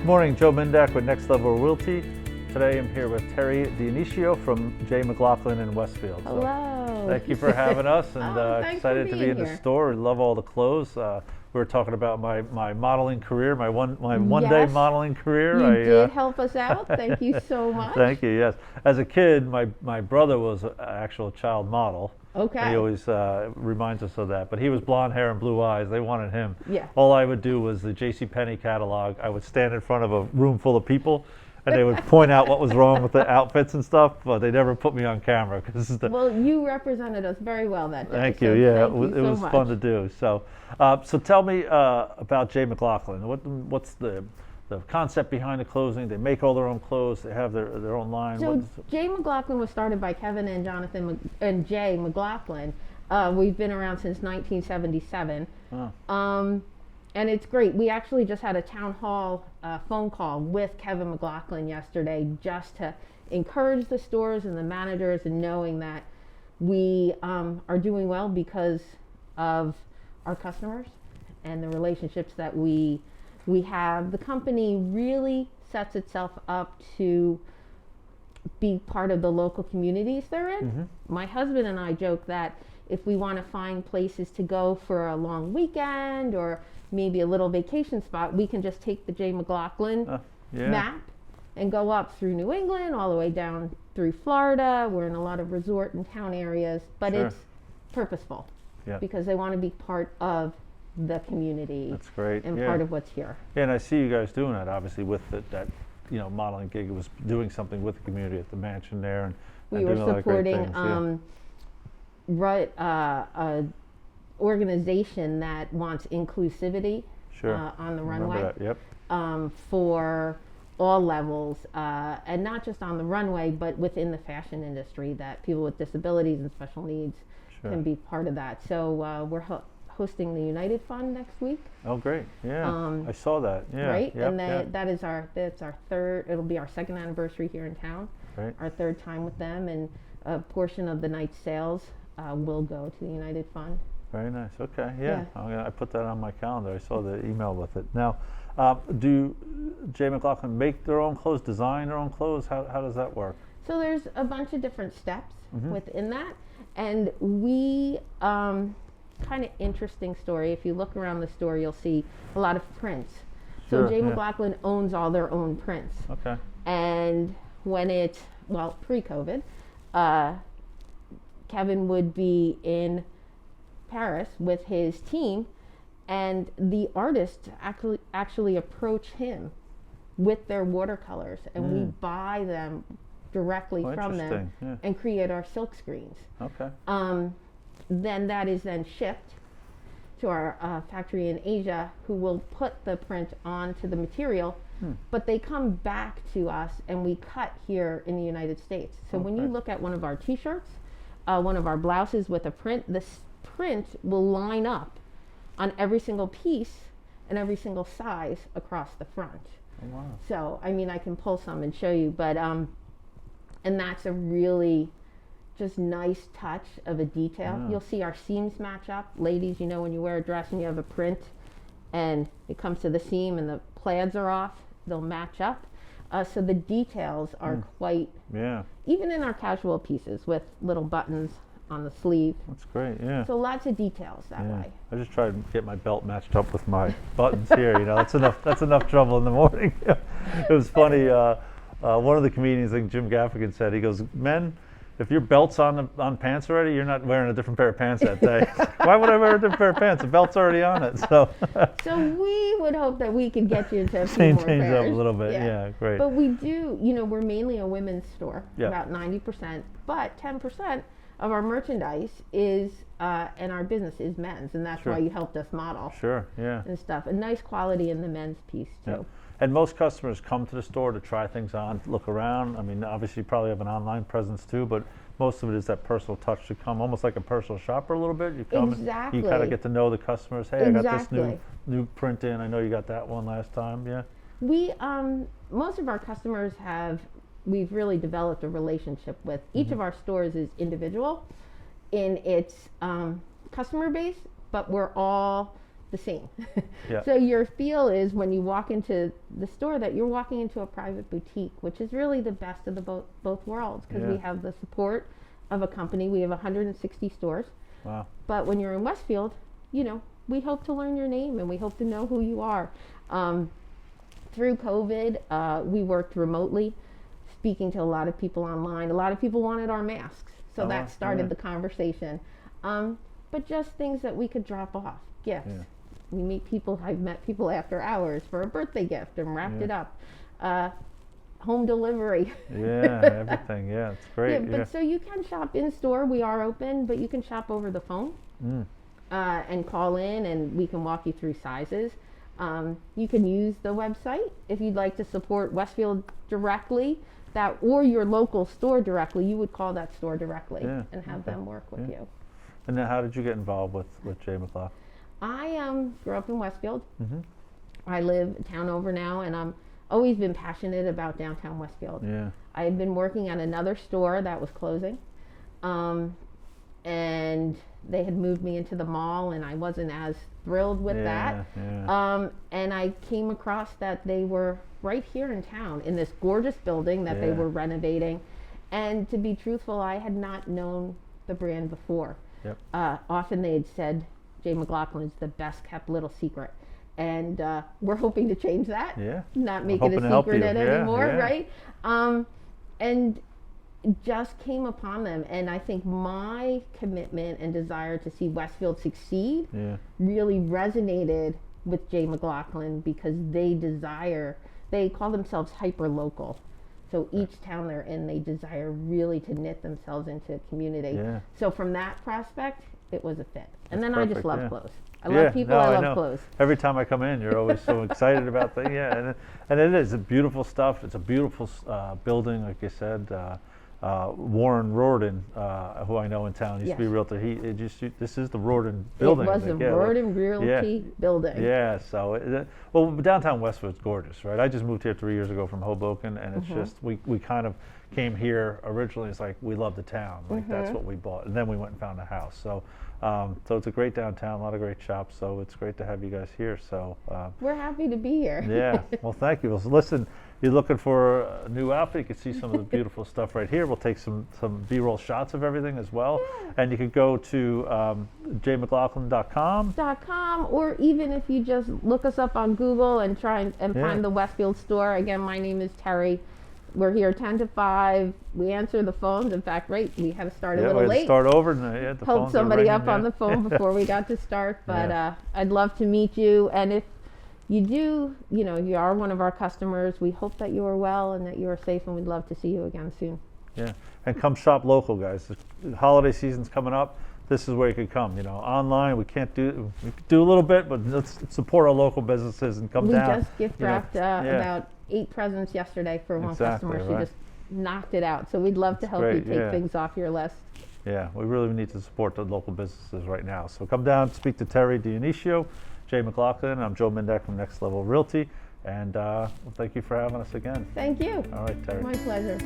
morning, Joe Mindak with Next Level Realty. Today I'm here with Terri Dionisio from J.McLaughlin in Westfield. Hello. Thank you for having us, and excited to be in here. the store. Love all the clothes. We were talking about my modeling career, my one Yes. day modeling career. You did help us out. Thank you so much. Thank you. Yes, as a kid, my brother was an actual child model. Okay. And he always reminds us of that. But he was blonde hair and blue eyes. They wanted him. Yeah. All I would do was the JCPenney catalog. I would stand in front of a room full of people, and they would point out what was wrong with the outfits and stuff, but they never put me on camera. Well, you represented us very well that day. Thank you. So Yeah, thank you it was so fun to much. do. So tell me about J.McLaughlin. What's the concept behind the clothing? They make all their own clothes. They have their own line. So J.McLaughlin was started by Kevin and Jonathan and Jay McLaughlin. We've been around since 1977. Oh. And it's great. We actually just had a town hall phone call with Kevin McLaughlin yesterday just to encourage the stores and the managers in knowing that we are doing well because of our customers and the relationships that we have. The company really sets itself up to be part of the local communities they're in. Mm-hmm. My husband and I joke that if we want to find places to go for a long weekend or maybe a little vacation spot, we can just take the J. McLaughlin map and go up through New England, all the way down through Florida. We're in a lot of resort and town areas, but Sure. it's purposeful Yeah. because they want to be part of the community. That's great. And yeah. part of what's here. Yeah, and I see you guys doing that, obviously, with that modeling gig. It was doing something with the community at the mansion there, and We were doing a lot of great supporting things, a organization that wants inclusivity Sure. on the I remember runway that. Yep. for all levels, and not just on the runway, but within the fashion industry, that people with disabilities and special needs Sure. can be part of that. So we're hosting the United Fund next week. Oh, great. Yeah. I saw that. Yeah. Right, Yep, and yep. that's our third. It'll be our second anniversary here in town. Right. Our third time with them, and a portion of the night's sales will go to the United Fund. Very nice. Okay. Yeah. Yeah. I put that on my calendar. I saw the email with it. Now, do J. McLaughlin make their own clothes, design their own clothes? How does that work? So there's a bunch of different steps Mm-hmm. within that, and we kind of interesting story. If you look around the store, you'll see a lot of prints. Sure, So J. yeah. McLaughlin owns all their own prints. Okay. And when pre-COVID, Kevin would be in Paris with his team, and the artists actually approach him with their watercolors, and we buy them directly from them interesting, yeah. and create our silk screens. Okay. Then that is then shipped to our factory in Asia, who will put the print onto the material, but they come back to us and we cut here in the United States. So when you Okay. look at one of our t-shirts, one of our blouses with a print, this print will line up on every single piece and every single size across the front. Oh, wow. So, I mean, I can pull some and show you, but, and that's a really just nice touch of a detail. Yeah. You'll see our seams match up. Ladies, when you wear a dress and you have a print and it comes to the seam and the plaids are off, they'll match up. So the details are quite, Yeah. even in our casual pieces with little buttons on the sleeve. That's great. Yeah. So lots of details that Yeah. way. I just try to get my belt matched up with my buttons here. That's enough trouble in the morning. It was funny. One of the comedians, like Jim Gaffigan, said, he goes, "Men, if your belt's on pants already, you're not wearing a different pair of pants that day." Why would I wear a different pair of pants? The belt's already on it. So we would hope that we could get you into a few more change up a pairs. little bit. Yeah, great. But we do, we're mainly a women's store, Yeah. about 90%, but 10% of our merchandise is, and our business is men's, and that's Sure. why you helped us model Sure. Yeah. and stuff. A nice quality in the men's piece too. Yeah. And most customers come to the store to try things on, look around. I mean, obviously you probably have an online presence too, but most of it is that personal touch to come, almost like a personal shopper a little bit. You come Exactly. and you kind of get to know the customers. Hey, I got this Exactly. new print in. I know you got that one last time. Yeah. We, most of our customers we've really developed a relationship with. Each of our stores is individual in its customer base, but we're all the same. Yeah. So your feel is when you walk into the store that you're walking into a private boutique, which is really the best of the both worlds, because we Yeah. have the support of a company. We have 160 stores. Wow. But when you're in Westfield, you know, we hope to learn your name and we hope to know who you are. Through COVID, we worked remotely, speaking to a lot of people online. A lot of people wanted our masks, so that started the conversation. But just things that we could drop off, gifts. Yeah. We meet people, I've met people after hours for a birthday gift and wrapped it up. Home delivery. Yeah, everything. Yeah, it's great. Yeah, but so you can shop in store. We are open, but you can shop over the phone and call in, and we can walk you through sizes. You can use the website if you'd like to support Westfield directly, or your local store directly. You would call that store directly and have them work with you. And then how did you get involved with J.McLaughlin? I grew up in Westfield. I live a town over now, and I'm always been passionate about downtown Westfield. Yeah. I had been working at another store that was closing, and they had moved me into the mall, and I wasn't as thrilled with that. Yeah. And I came across that they were right here in town in this gorgeous building that they were renovating. And to be truthful, I had not known the brand before. Yep. Often they had said J.McLaughlin is the best kept little secret. And we're hoping to change that. Yeah. Not make it a secret anymore, right? And just came upon them, and I think my commitment and desire to see Westfield succeed really resonated with J.McLaughlin, because they call themselves hyper local. So each town they're in, they desire really to knit themselves into a community. Yeah. So from that prospect, it was a fit. And then perfect, I just love clothes. I love people, I love clothes. Every time I come in, you're always so excited about things. Yeah, and it is beautiful stuff. It's a beautiful building, like you said. Warren Rorden, who I know in town, used to be a realtor. This is the Rorden building. It was the Rorden Realty building. Yeah, so well, downtown Westfield's gorgeous, right? I just moved here 3 years ago from Hoboken, and it's just we kind of came here originally. It's like we love the town, like that's what we bought, and then we went and found a house. So it's a great downtown, a lot of great shops. So it's great to have you guys here. So we're happy to be here. Yeah, well, thank you. Well, listen, you're looking for a new outfit, you can see some of the beautiful stuff right here. We'll take some B-roll shots of everything as well. And you can go to jmclaughlin.com. Or even if you just look us up on Google and try and find the Westfield store. Again, my name is Terri. We're here 10 to 5. We answer the phones. In fact, we had to start a little late. Start over. And, the Hold somebody up on the phone before we got to start. But I'd love to meet you. And if you do, you are one of our customers, we hope that you are well and that you are safe, and we'd love to see you again soon. Yeah, and come shop local, guys. The holiday season's coming up. This is where you could come. Online, we can do a little bit, but let's support our local businesses and come down. We just gift wrapped about 8 presents yesterday for one customer. She just knocked it out. So we'd love to help you take things off your list. Yeah, we really need to support the local businesses right now. So come down, speak to Terri, Dionisio, J.McLaughlin. I'm Joe Mindak from Next Level Realty. And thank you for having us again. Thank you. All right, Terri. My pleasure.